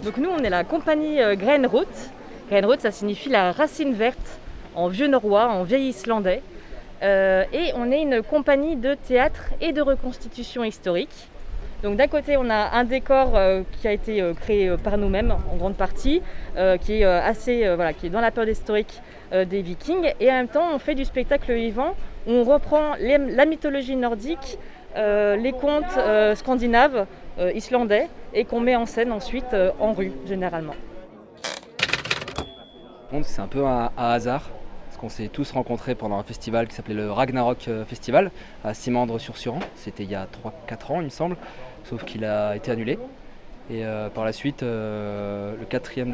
Donc nous, on est la compagnie Grenrot. Grenrot, ça signifie la racine verte en vieux norrois, en vieil islandais. Et on est une compagnie de théâtre et de reconstitution historique. Donc d'un côté, on a un décor qui a été créé par nous-mêmes en grande partie, qui est dans la période historique des Vikings. Et en même temps, on fait du spectacle vivant où on reprend la mythologie nordique, les contes scandinaves, islandais, et qu'on met en scène ensuite en rue généralement. C'est un peu un hasard, parce qu'on s'est tous rencontrés pendant un festival qui s'appelait le Ragnarok Festival à Simandre-sur-Suran. C'était il y a 3-4 ans il me semble, sauf qu'il a été annulé. Et par la suite, la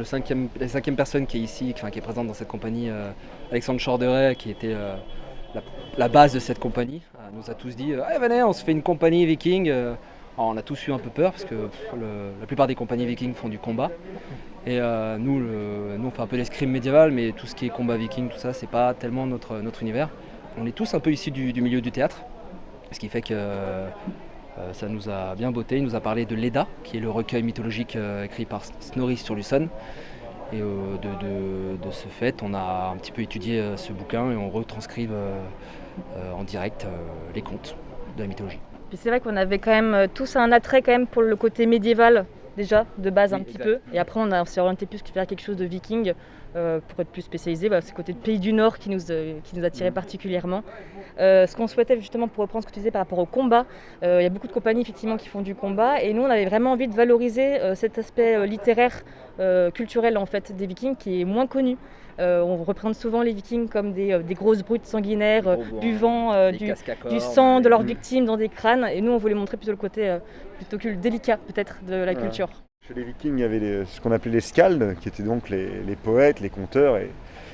cinquième personne qui est ici, qui est présente dans cette compagnie, Alexandre Chorderet, qui était la base de cette compagnie, nous a tous dit venez, on se fait une compagnie viking. Alors, on a tous eu un peu peur parce que la plupart des compagnies vikings font du combat. Et nous, on fait un peu l'escrime médiéval, mais tout ce qui est combat viking, tout ça, c'est pas tellement notre univers. On est tous un peu issus du milieu du théâtre, ce qui fait que ça nous a bien botté. Il nous a parlé de l'Edda, qui est le recueil mythologique écrit par Snorri Sturluson. Et de ce fait, on a un petit peu étudié ce bouquin et on retranscrive en direct les contes de la mythologie. Puis c'est vrai qu'on avait quand même tous un attrait quand même pour le côté médiéval déjà, de base un petit peu. Et après on s'est orienté plus vers quelque chose de viking pour être plus spécialisé. C'est le côté de pays du Nord qui nous attirait particulièrement. Ce qu'on souhaitait justement, pour reprendre ce que tu disais par rapport au combat, il y a beaucoup de compagnies effectivement qui font du combat et nous on avait vraiment envie de valoriser cet aspect littéraire, culturel en fait des vikings qui est moins connu. On représente souvent les vikings comme des grosses brutes sanguinaires, buvant du sang de leurs victimes dans des crânes. Et nous, on voulait montrer plutôt le côté plutôt délicat peut-être de la culture. Chez les vikings, il y avait ce qu'on appelait les skalds, qui étaient donc les poètes, les conteurs et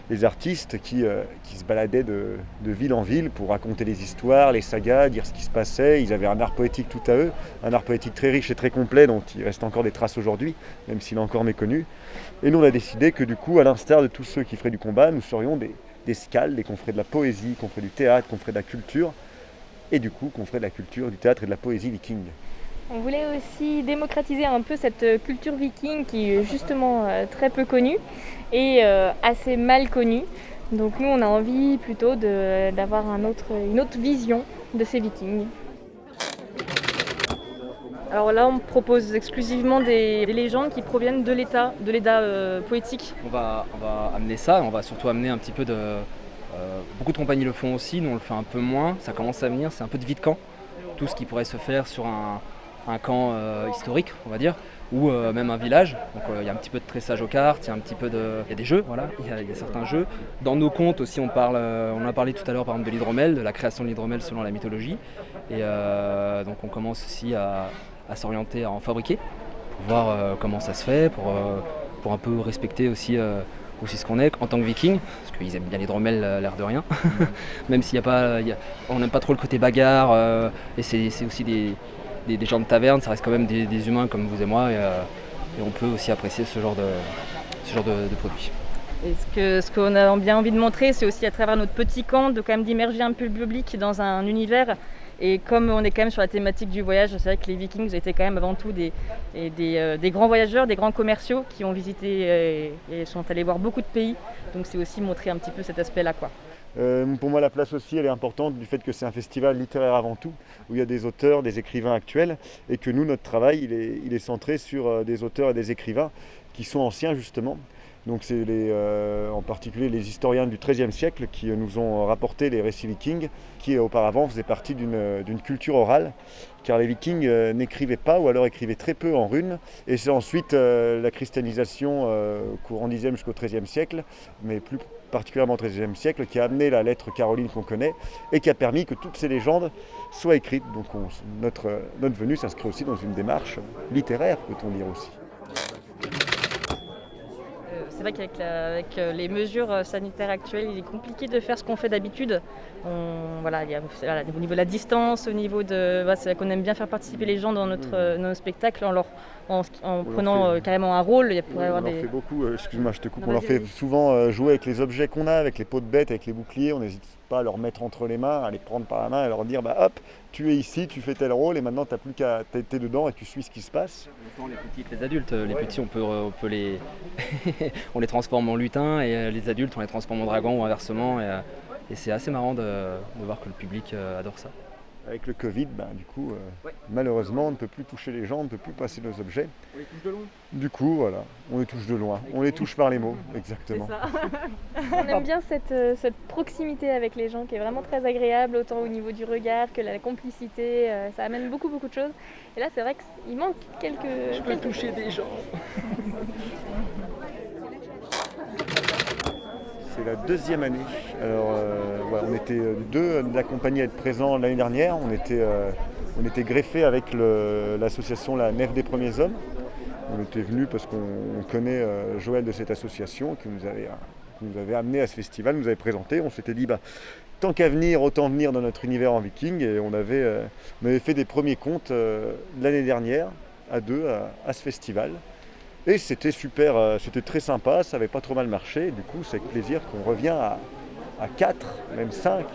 les artistes qui se baladaient de ville en ville pour raconter les histoires, les sagas, dire ce qui se passait. Ils avaient un art poétique tout à eux, un art poétique très riche et très complet dont il reste encore des traces aujourd'hui, même s'il est encore méconnu. Et nous, on a décidé que du coup, à l'instar de tous ceux qui feraient du combat, nous serions des skalds, et qu'on ferait de la poésie, qu'on ferait du théâtre, qu'on ferait de la culture, et du coup qu'on ferait de la culture, du théâtre et de la poésie viking. On voulait aussi démocratiser un peu cette culture viking qui est justement très peu connue et assez mal connue. Donc nous, on a envie plutôt d'avoir une autre vision de ces vikings. Alors là, on propose exclusivement des légendes qui proviennent de l'Edda poétique. On va amener ça, on va surtout amener un petit peu de... beaucoup de compagnies le font aussi, nous on le fait un peu moins, ça commence à venir, c'est un peu de vie de camp. Tout ce qui pourrait se faire sur un camp historique, on va dire, ou même un village. Donc il y a un petit peu de tressage aux cartes, il y a des jeux, voilà, il y a certains jeux. Dans nos contes aussi, on a parlé tout à l'heure par exemple de l'hydromel, de la création de l'hydromel selon la mythologie. Et donc on commence aussi à s'orienter à en fabriquer, pour voir comment ça se fait, pour un peu respecter aussi ce qu'on est en tant que viking, parce qu'ils aiment bien l'hydromel, l'air de rien, même s'il y a pas, on n'aime pas trop le côté bagarre, et c'est aussi des gens de taverne, ça reste quand même des humains comme vous et moi, et on peut aussi apprécier ce genre de produit. Et ce qu'on a bien envie de montrer, c'est aussi à travers notre petit camp, de quand même d'immerger un peu le public dans un univers. Et comme on est quand même sur la thématique du voyage, c'est vrai que les Vikings étaient quand même avant tout des grands voyageurs, des grands commerciaux qui ont visité et sont allés voir beaucoup de pays. Donc c'est aussi montrer un petit peu cet aspect-là, quoi. Pour moi, la place aussi, elle est importante du fait que c'est un festival littéraire avant tout, où il y a des auteurs, des écrivains actuels, et que nous, notre travail, il est centré sur des auteurs et des écrivains qui sont anciens, justement. Donc c'est en particulier les historiens du XIIIe siècle qui nous ont rapporté les récits vikings, qui auparavant faisaient partie d'une culture orale, car les vikings n'écrivaient pas ou alors écrivaient très peu en runes. Et c'est ensuite la christianisation courant Xe jusqu'au XIIIe siècle, mais plus particulièrement au XIIIe siècle, qui a amené la lettre caroline qu'on connaît et qui a permis que toutes ces légendes soient écrites. Donc notre venue s'inscrit aussi dans une démarche littéraire, peut-on dire aussi. c'est vrai qu'avec les mesures sanitaires actuelles, il est compliqué de faire ce qu'on fait d'habitude. Voilà, au niveau de la distance, au niveau de... c'est vrai qu'on aime bien faire participer les gens dans nos spectacles en prenant carrément un rôle. On leur fait beaucoup, excuse-moi je te coupe, Non, on leur vas-y, fait vas-y. souvent jouer avec les objets qu'on a, avec les peaux de bête, avec les boucliers, on n'hésite pas à leur mettre entre les mains, à les prendre par la main, à leur dire hop, tu es ici, tu fais tel rôle et maintenant tu n'as plus qu'à t'être dedans et tu suis ce qui se passe. Autant les petits que les adultes. Les petits, on peut les... on les transforme en lutins et les adultes, on les transforme en dragons ou inversement. Et c'est assez marrant de voir que le public adore ça. Avec le Covid, du coup, malheureusement, on ne peut plus toucher les gens, on ne peut plus passer nos objets. On les touche de loin. Du coup, voilà, on les touche de loin, on les touche par les mots, exactement. On aime bien cette proximité avec les gens qui est vraiment très agréable, autant au niveau du regard que la complicité. Ça amène beaucoup de choses. Et là, c'est vrai qu'il manque quelques... toucher des gens. C'est la deuxième année. Alors, on était deux de la compagnie à être présents l'année dernière. On était greffés avec l'association La Nef des Premiers Hommes. On était venus parce qu'on connaît Joël de cette association qui nous avait amené à ce festival, nous avait présenté. On s'était dit, tant qu'à venir, autant venir dans notre univers en viking. Et on avait fait des premiers comptes l'année dernière à deux à ce festival. Et c'était super, c'était très sympa, ça n'avait pas trop mal marché. Et du coup, c'est avec plaisir qu'on revient à 4, même 5.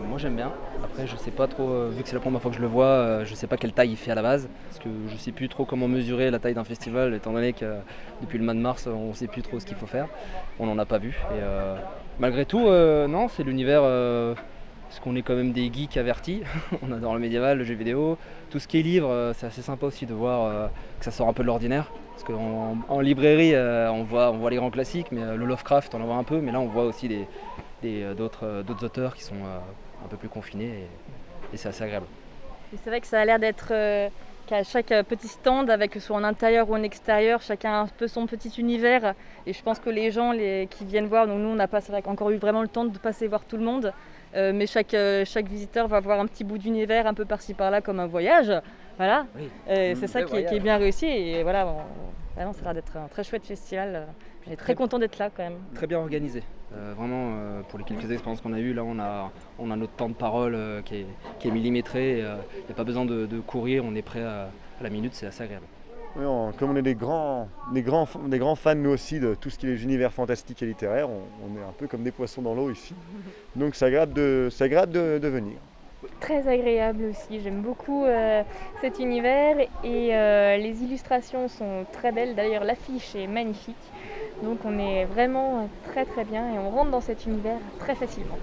Moi j'aime bien. Après je sais pas trop, vu que c'est la première fois que je le vois, je sais pas quelle taille il fait à la base. Parce que je sais plus trop comment mesurer la taille d'un festival, étant donné que depuis le mois de mars, on sait plus trop ce qu'il faut faire. On n'en a pas vu. Et malgré tout, non, c'est l'univers. Parce qu'on est quand même des geeks avertis, on adore le médiéval, le jeu vidéo, tout ce qui est livre, c'est assez sympa aussi de voir que ça sort un peu de l'ordinaire. Parce qu'en librairie, on voit les grands classiques, mais le Lovecraft, on en voit un peu, mais là on voit aussi d'autres auteurs qui sont un peu plus confinés et c'est assez agréable. Et c'est vrai que ça a l'air d'être qu'à chaque petit stand, avec que ce soit en intérieur ou en extérieur, chacun a un peu son petit univers. Et je pense que les gens qui viennent voir, donc nous on n'a pas encore eu vraiment le temps de passer voir tout le monde. Mais chaque visiteur va voir un petit bout d'univers un peu par-ci par-là comme un voyage. Voilà. Oui. C'est ça qui est bien réussi. Et voilà, vraiment, ça a l'air d'être un très chouette festival. On est très content d'être là quand même. Très bien organisé. Vraiment, pour les quelques expériences qu'on a eues, là on a notre temps de parole qui est millimétré. Il n'y a pas besoin de courir, on est prêt à la minute, c'est assez agréable. Oui, comme on est des grands fans nous aussi de tout ce qui est les univers fantastiques et littéraires, on est un peu comme des poissons dans l'eau ici. Donc c'est agréable de venir. Très agréable aussi, j'aime beaucoup cet univers et les illustrations sont très belles. D'ailleurs l'affiche est magnifique, donc on est vraiment très bien et on rentre dans cet univers très facilement.